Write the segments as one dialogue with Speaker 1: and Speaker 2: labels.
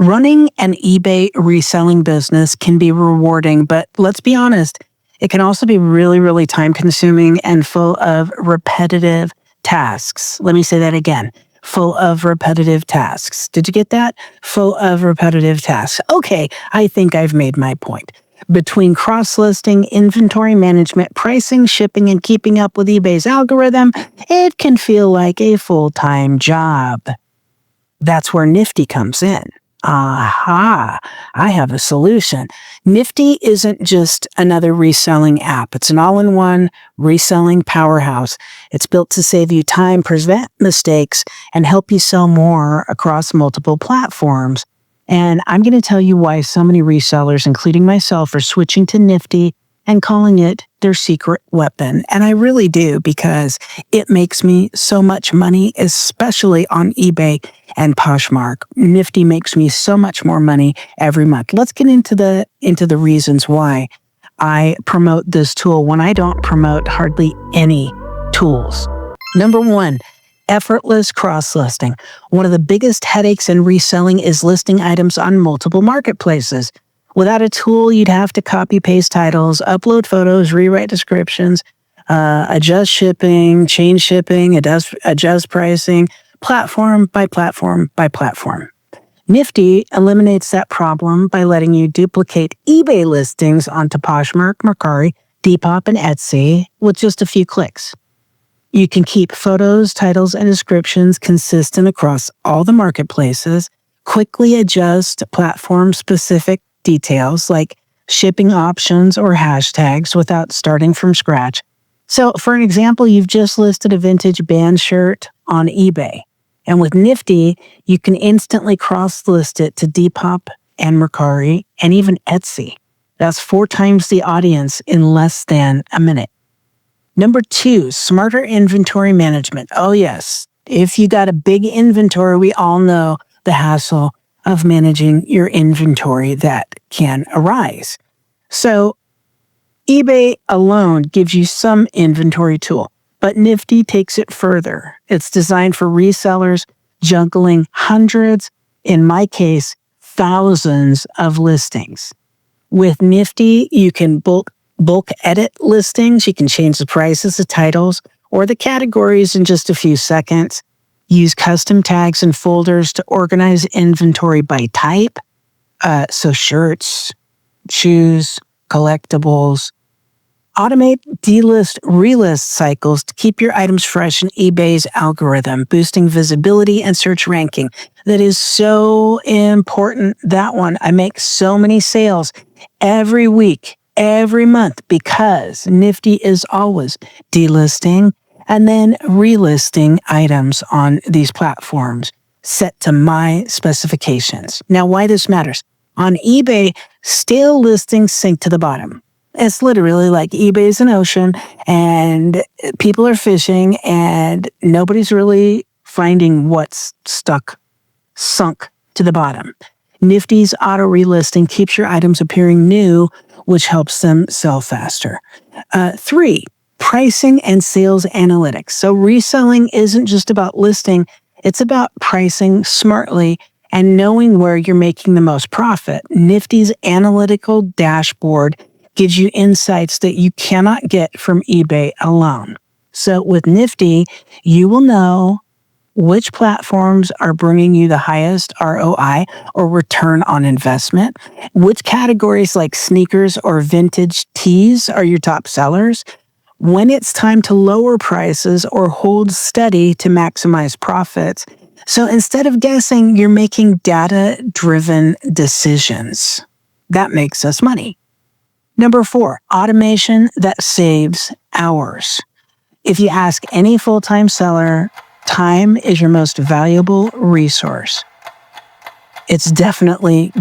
Speaker 1: Running an eBay reselling business can be rewarding, but let's be honest, it can also be really, really time consuming and full of repetitive tasks. Let me say that again. Full of repetitive tasks. Did you get that? Full of repetitive tasks. Okay, I think I've made my point. Between cross-listing, inventory management, pricing, shipping, and keeping up with eBay's algorithm, it can feel like a full-time job. That's where Nifty comes in. Aha, I have a solution. Nifty isn't just another reselling app. It's an all-in-one reselling powerhouse. It's built to save you time, prevent mistakes, and help you sell more across multiple platforms. And I'm going to tell you why so many resellers, including myself, are switching to Nifty and calling it their secret weapon. And I really do, because it makes me so much money, especially on eBay and Poshmark. Nifty makes me so much more money every month. Let's get into the reasons why I promote this tool when I don't promote hardly any tools. Number one, effortless cross-listing. One of the biggest headaches in reselling is listing items on multiple marketplaces. Without a tool, you'd have to copy-paste titles, upload photos, rewrite descriptions, adjust shipping, change shipping, adjust pricing, platform by platform by platform. Nifty eliminates that problem by letting you duplicate eBay listings onto Poshmark, Mercari, Depop, and Etsy with just a few clicks. You can keep photos, titles, and descriptions consistent across all the marketplaces, quickly adjust platform-specific details like shipping options or hashtags without starting from scratch. So, for an example, you've just listed a vintage band shirt on eBay. And with Nifty, you can instantly cross-list it to Depop and Mercari and even Etsy. That's 4 times the audience in less than a minute. Number 2, smarter inventory management. Oh yes, if you got a big inventory, we all know the hassle of managing your inventory that can arise. So eBay alone gives you some inventory tool, but Nifty takes it further. It's designed for resellers juggling hundreds, in my case, thousands of listings. With Nifty, you can bulk edit listings. You can change the prices, the titles, or the categories in just a few seconds. Use custom tags and folders to organize inventory by type. So shirts, shoes, collectibles. Automate delist, relist cycles to keep your items fresh in eBay's algorithm, boosting visibility and search ranking. That is so important, that one. I make so many sales every week, every month, because Nifty is always delisting and then relisting items on these platforms set to my specifications. Now, why this matters. On eBay, stale listings sink to the bottom. It's literally like eBay's an ocean and people are fishing and nobody's really finding what's sunk to the bottom. Nifty's auto relisting keeps your items appearing new, which helps them sell faster. 3, pricing and sales analytics. So reselling isn't just about listing, it's about pricing smartly and knowing where you're making the most profit. Nifty's analytical dashboard gives you insights that you cannot get from eBay alone. So with Nifty, you will know which platforms are bringing you the highest ROI or return on investment, which categories like sneakers or vintage tees are your top sellers, when it's time to lower prices or hold steady to maximize profits. So instead of guessing, you're making data-driven decisions. That makes us money. Number 4, automation that saves hours. If you ask any full-time seller, time is your most valuable resource. It's definitely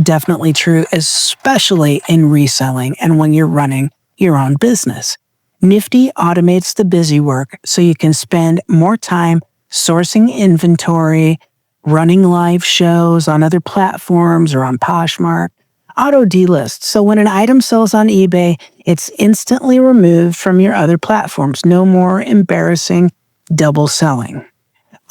Speaker 1: true, especially in reselling and when you're running your own business. Nifty automates the busy work so you can spend more time sourcing inventory, running live shows on other platforms or on Poshmark. Auto delist. So when an item sells on eBay, it's instantly removed from your other platforms. No more embarrassing double selling.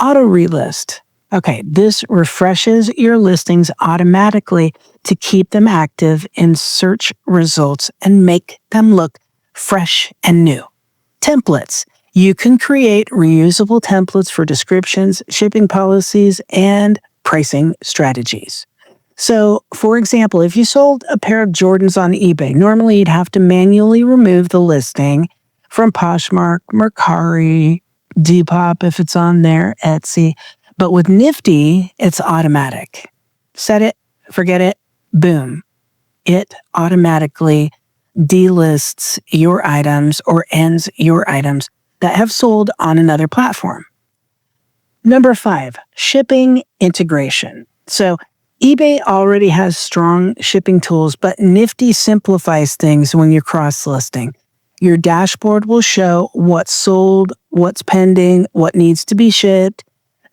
Speaker 1: Auto relist. Okay, this refreshes your listings automatically to keep them active in search results and make them look fresh and new. Templates. You can create reusable templates for descriptions, shipping policies, and pricing strategies. So, for example, if you sold a pair of Jordans on eBay, normally you'd have to manually remove the listing from Poshmark, Mercari, Depop if it's on there, Etsy. But with Nifty, it's automatic. Set it, forget it, boom. It automatically delists your items or ends your items that have sold on another platform. Number 5, shipping integration. So eBay already has strong shipping tools, but Nifty simplifies things when you're cross-listing. Your dashboard will show what's sold, what's pending, what needs to be shipped,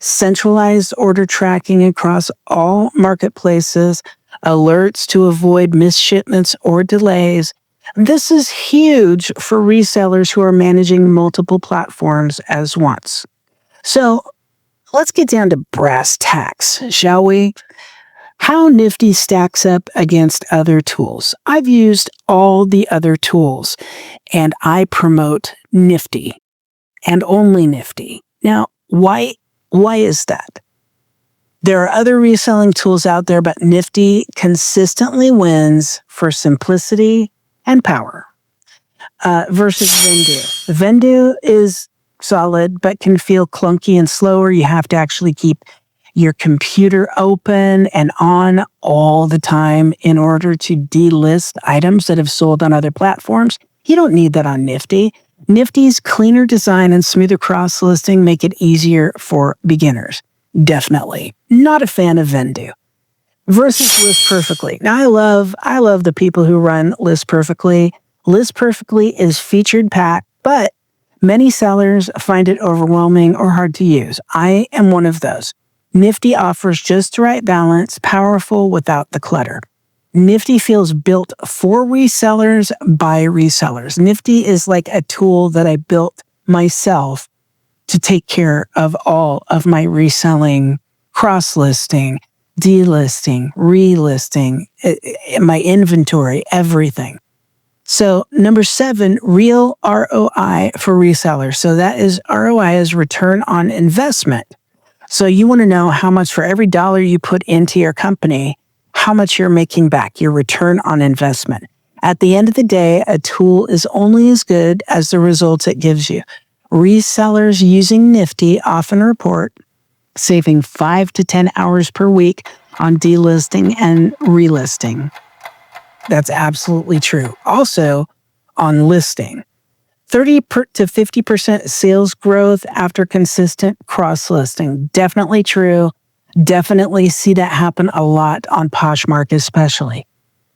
Speaker 1: centralized order tracking across all marketplaces, alerts to avoid missed shipments or delays. This is huge for resellers who are managing multiple platforms as once. So let's get down to brass tacks, shall we? How Nifty stacks up against other tools. I've used all the other tools, and I promote Nifty and only Nifty. Now, why is that? There are other reselling tools out there, but Nifty consistently wins for simplicity and power versus Vendoo. Vendoo is solid, but can feel clunky and slower. You have to actually keep your computer open and on all the time in order to delist items that have sold on other platforms. You don't need that on Nifty. Nifty's cleaner design and smoother cross-listing make it easier for beginners. Definitely. Not a fan of Vendoo. Versus List Perfectly. Now, I love the people who run List Perfectly. List Perfectly is featured packed, but many sellers find it overwhelming or hard to use. I am one of those. Nifty offers just the right balance, powerful without the clutter. Nifty feels built for resellers by resellers. Nifty is like a tool that I built myself to take care of all of my reselling, cross-listing, delisting, relisting, my inventory, everything. So number 7, real ROI for resellers. So that is ROI is return on investment. So you want to know how much for every dollar you put into your company, how much you're making back, your return on investment. At the end of the day, a tool is only as good as the results it gives you. Resellers using Nifty often report saving 5 to 10 hours per week on delisting and relisting. That's absolutely true. Also, on listing, 30 to 50% sales growth after consistent cross-listing. Definitely true. Definitely see that happen a lot on Poshmark especially.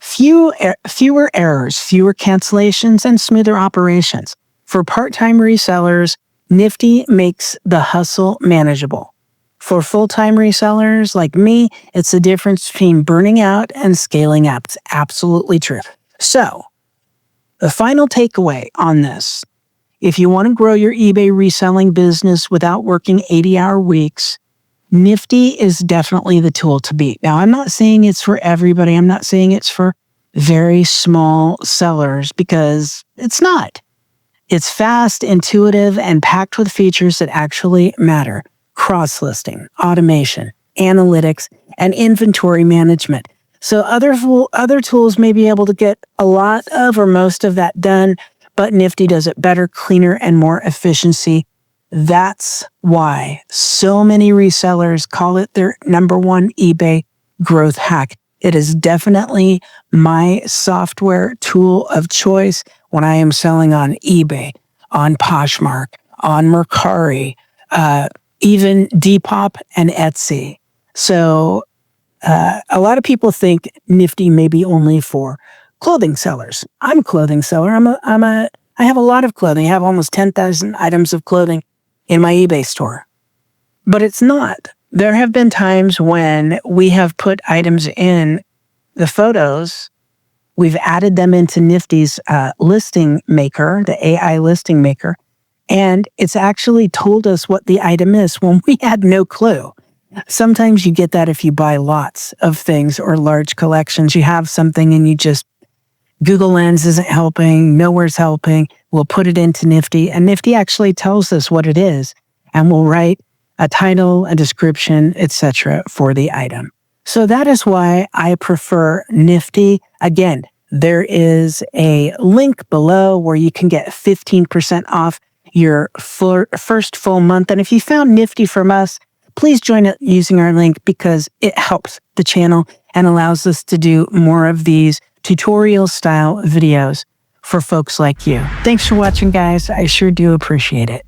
Speaker 1: Fewer errors, fewer cancellations, and smoother operations. For part-time resellers, Nifty makes the hustle manageable. For full-time resellers like me, it's the difference between burning out and scaling up. It's absolutely true. So, the final takeaway on this, if you want to grow your eBay reselling business without working 80-hour weeks, Nifty is definitely the tool to beat. Now, I'm not saying it's for everybody. I'm not saying it's for very small sellers because it's not. It's fast, intuitive, and packed with features that actually matter. Cross-listing, automation, analytics, and inventory management. So other tools may be able to get a lot of or most of that done, but Nifty does it better, cleaner, and more efficiency. That's why so many resellers call it their number one eBay growth hack. It is definitely my software tool of choice when I am selling on eBay, on Poshmark, on Mercari, even Depop and Etsy. So a lot of people think Nifty may be only for clothing sellers. I'm a clothing seller. I have a lot of clothing. I have almost 10,000 items of clothing in my eBay store. But it's not. There have been times when we have put items in the photos, we've added them into Nifty's listing maker, the AI listing maker, and it's actually told us what the item is when we had no clue. Sometimes you get that if you buy lots of things or large collections. You have something and you just, Google Lens isn't helping, nowhere's helping. We'll put it into Nifty, and Nifty actually tells us what it is, and we'll write a title, a description, etc. for the item. So that is why I prefer Nifty. Again, there is a link below where you can get 15% off your first full month. And if you found Nifty from us, please join it using our link because it helps the channel and allows us to do more of these tutorial style videos for folks like you. Thanks for watching, guys. I sure do appreciate it.